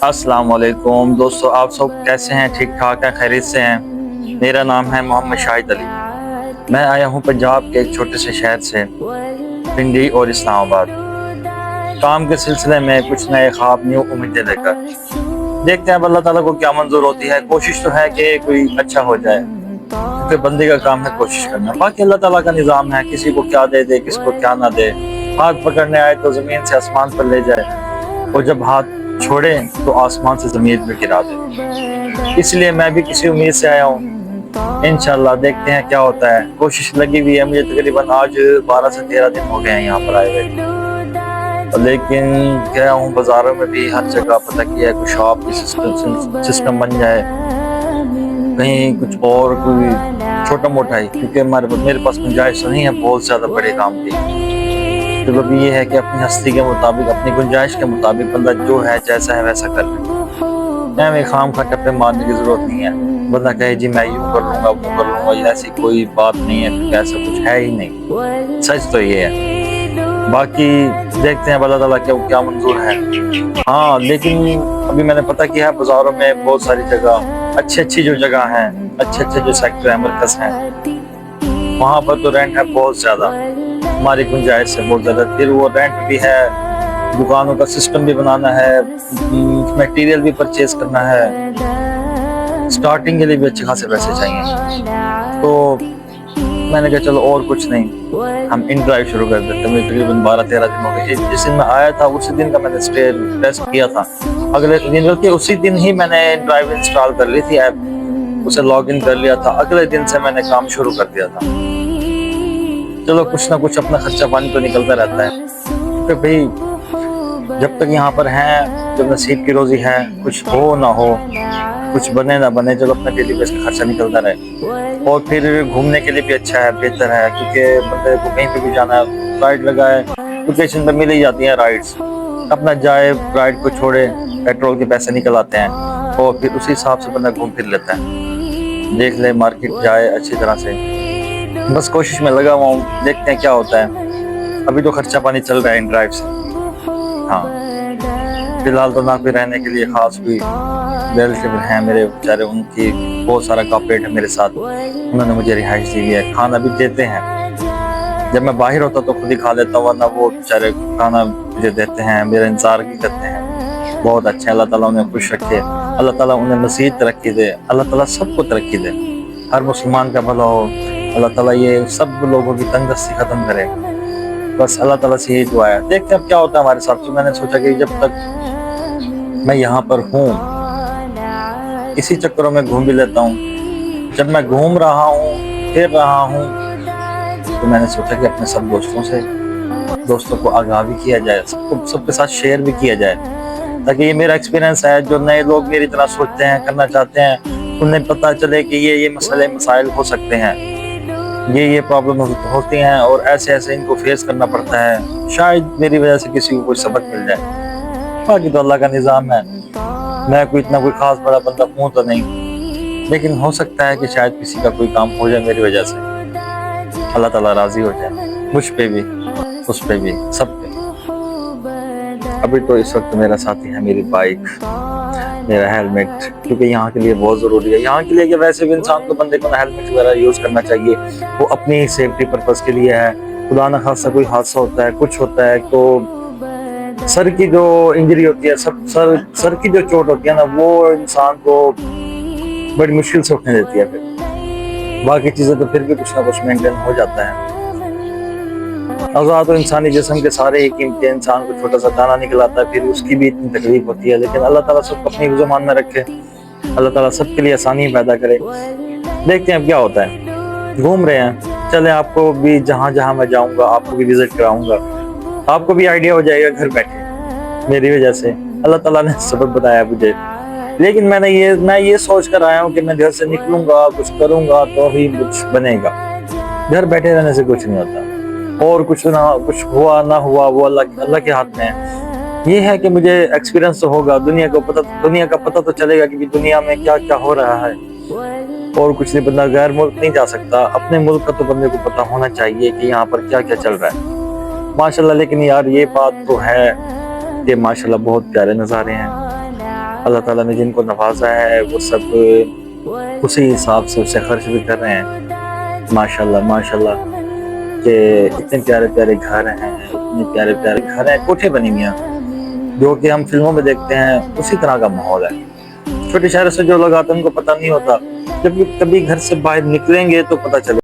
السلام علیکم دوستو، آپ سب کیسے ہیں؟ ٹھیک ٹھاک ہیں؟ خیریت سے ہیں؟ میرا نام ہے محمد شاہد علی۔ میں آیا ہوں پنجاب کے ایک چھوٹے سے شہر سے، پنڈی اور اسلام آباد، کام کے سلسلے میں کچھ نئے خواب، نیو امیدیں لے کر۔ دیکھتے ہیں اب اللہ تعالیٰ کو کیا منظور ہوتی ہے۔ کوشش تو ہے کہ کوئی اچھا ہو جائے، کیونکہ بندے کا کام ہے کوشش کرنا، باقی اللہ تعالیٰ کا نظام ہے، کسی کو کیا دے دے، کس کو کیا نہ دے۔ ہاتھ پکڑنے آئے تو زمین سے آسمان پر لے جائے، اور جب ہاتھ چھوڑے تو آسمان سے زمین میں گرا دے۔ اس لیے میں بھی کسی امید سے آیا ہوں، انشاءاللہ دیکھتے ہیں کیا ہوتا ہے۔ کوشش لگی ہوئی ہے، مجھے تقریباً آج 12 سے 13 دن ہو گئے ہیں یہاں پر آئے ہوئے، لیکن گیا ہوں بازاروں میں بھی، ہر جگہ پتہ کیا ہے کوئی شاپ کی سسٹم بن جائے، کہیں کچھ اور کوئی چھوٹا موٹا ہی، کیونکہ میرے پاس گنجائش نہیں ہے بہت زیادہ بڑے کام کی۔ تو اب یہ ہے کہ اپنی ہستی کے مطابق، اپنی گنجائش کے مطابق بندہ جو ہے جیسا ہے ویسا کر لے۔ میں خام خواہ ٹپے مارنے کی ضرورت نہیں ہے۔ بندہ کہے جی میں یوں کر لوں گا وہ کر لوں گا، ایسی کوئی بات نہیں ہے، کیونکہ ایسا کچھ ہے ہی نہیں۔ سچ تو یہ ہے، باقی دیکھتے ہیں اللہ تعالیٰ کیا منظور ہے۔ ہاں لیکن ابھی میں نے پتہ کیا ہے بازاروں میں بہت ساری جگہ اچھی جو جگہ ہیں، اچھے جو سیکٹر ہیں، مرکز ہیں، وہاں پر تو رینٹ ہے بہت زیادہ، ہماری گنجائش سے بہت زیادہ۔ پھر وہ رینٹ بھی ہے، دکانوں کا سسٹم بھی بنانا ہے، میٹیریل بھی پرچیز کرنا ہے، سٹارٹنگ کے لیے بھی اچھے خاصے پیسے چاہیے۔ تو میں نے کہا چلو اور کچھ نہیں، ہم ان ڈرائیو شروع کر دیتے ہیں۔ مجھے تقریباً 12-13 دن ہو گئے، جس دن میں آیا تھا اسی دن کا میں نے ٹیسٹ کیا تھا، اگلے دن بلکہ اسی دن ہی میں نے ڈرائیو انسٹال کر لی تھی، ایپ اسے لاگ ان کر لیا تھا، اگلے دن سے میں نے کام شروع کر دیا تھا۔ چلو کچھ نہ کچھ اپنا خرچہ پانی تو نکلتا رہتا ہے، کہ بھئی جب تک یہاں پر ہیں، جب نصیب کی روزی ہے، کچھ ہو نہ ہو، کچھ بنے نہ بنے، چلو اپنا ڈیلی بیس کا خرچہ نکلتا رہے۔ اور پھر گھومنے کے لیے بھی اچھا ہے، بہتر ہے، کیونکہ بندے کو کہیں پہ بھی جانا ہے، رائڈ لگائے، لوکیشن پہ مل ہی جاتی ہیں رائڈس، اپنا جائے رائڈ کو چھوڑے، پیٹرول کے پیسے نکل آتے ہیں، اور پھر اسی حساب سے بندہ گھوم پھر لیتا ہے، دیکھ لے، مارکیٹ جائے اچھی طرح سے۔ بس کوشش میں لگا ہوا ہوں، دیکھتے ہیں کیا ہوتا ہے۔ ابھی تو خرچہ پانی چل رہا ہے ان ڈرائیو سے۔ ہاں فی الحال تو نہ کوئی رہنے کے لیے خاص کوئی ریلیٹیو ہیں میرے بیچارے، ان کی بہت سارا کاپریٹ ہے میرے ساتھ، انہوں نے مجھے رہائش دی ہے، کھانا بھی دیتے ہیں، جب میں باہر ہوتا تو خود ہی کھا لیتا ہوں، ورنہ وہ بیچارے کھانا مجھے دیتے ہیں، میرا انتظار بھی کرتے ہیں، بہت اچھے۔ اللہ تعالیٰ انہیں خوش رکھے، اللہ تعالیٰ انہیں مزید ترقی دے، اللہ تعالیٰ سب کو ترقی دے، ہر مسلمان کا بھلا ہو، اللہ تعالیٰ یہ سب لوگوں کی تنگ دستی ختم کرے، بس اللہ تعالیٰ سے یہی دعا ہے۔ دیکھتے ہیں اب کیا ہوتا ہے ہمارے ساتھ۔ تو میں نے سوچا کہ جب تک میں یہاں پر ہوں، اسی چکروں میں گھوم بھی لیتا ہوں، جب میں گھوم رہا ہوں، پھر رہا ہوں، تو میں نے سوچا کہ اپنے سب دوستوں کو آگاہ بھی کیا جائے، سب کے ساتھ شیئر بھی کیا جائے، تاکہ یہ میرا ایکسپیرینس ہے، جو نئے لوگ میری طرح سوچتے ہیں، کرنا چاہتے ہیں، انہیں پتہ چلے کہ یہ مسائل ہو سکتے ہیں، یہ پرابلم ہوتی ہیں، اور ایسے ان کو فیس کرنا پڑتا ہے، شاید میری وجہ سے کسی کو کوئی سبق مل جائے۔ باقی تو اللہ کا نظام ہے، میں اتنا کوئی خاص بڑا بندہ ہوں تو نہیں، لیکن ہو سکتا ہے کہ شاید کسی کا کوئی کام ہو جائے میری وجہ سے، اللہ تعالیٰ راضی ہو جائے، مجھ پہ بھی، اس پہ بھی، سب پہ۔ ابھی تو اس وقت میرا ساتھی ہے میری بائک، میرا ہیلمٹ، کیونکہ یہاں کے لیے بہت ضروری ہے، یہاں کے لیے کہ ویسے بھی انسان کو بندے کو ہیلمٹ وغیرہ یوز کرنا چاہیے، وہ اپنی سیفٹی پرپس کے لیے ہے، خدا نہ خاصہ کوئی حادثہ ہوتا ہے، کچھ ہوتا ہے، تو سر کی جو انجری ہوتی ہے، سر کی جو چوٹ ہوتی ہے نا، وہ انسان کو بڑی مشکل سے اٹھنے دیتی ہے، پھر باقی چیزیں تو پھر بھی کچھ نہ کچھ مینٹین ہو جاتا ہے۔ اعضاء تو انسانی جسم کے سارے ہی قیمتی، انسان کو چھوٹا سا دانہ نکل آتا ہے، پھر اس کی بھی اتنی تکلیف ہوتی ہے، لیکن اللہ تعالیٰ سب کو اپنی زبان میں رکھے، اللہ تعالیٰ سب کے لیے آسانی پیدا کرے۔ دیکھتے ہیں اب کیا ہوتا ہے، گھوم رہے ہیں، چلے آپ کو بھی جہاں میں جاؤں گا آپ کو بھی وزٹ کراؤں گا، آپ کو بھی آئیڈیا ہو جائے گا گھر بیٹھے، میری وجہ سے اللہ تعالیٰ نے سبب بتایا مجھے، لیکن میں یہ سوچ کر آیا ہوں کہ میں گھر سے نکلوں گا، کچھ کروں گا تو ہی کچھ بنے گا، گھر بیٹھے رہنے سے کچھ نہیں ہوتا، اور کچھ ہوا نہ ہوا وہ اللہ کے ہاتھ میں ہے۔ یہ ہے کہ مجھے ایکسپیرینس تو ہوگا، دنیا کا پتہ تو چلے گا کہ دنیا میں کیا ہو رہا ہے، اور کچھ نہیں، بندہ غیر ملک نہیں جا سکتا، اپنے ملک کا تو بندے کو پتہ ہونا چاہیے کہ یہاں پر کیا چل رہا ہے، ماشاءاللہ۔ لیکن یار یہ بات تو ہے کہ ماشاءاللہ بہت پیارے نظارے ہیں، اللہ تعالیٰ نے جن کو نوازا ہے وہ سب اسی حساب سے اسے خرچ بھی کر رہے ہیں، ماشاءاللہ کہ اتنے پیارے پیارے گھر ہیں، اتنے پیارے پیارے گھر ہیں، کوٹھے بنی ہوئی ہیں جو کہ ہم فلموں میں دیکھتے ہیں، اسی طرح کا ماحول ہے۔ چھوٹے شہر سے جو لوگ آتے ہیں ان کو پتہ نہیں ہوتا، جب کبھی گھر سے باہر نکلیں گے تو پتہ چلے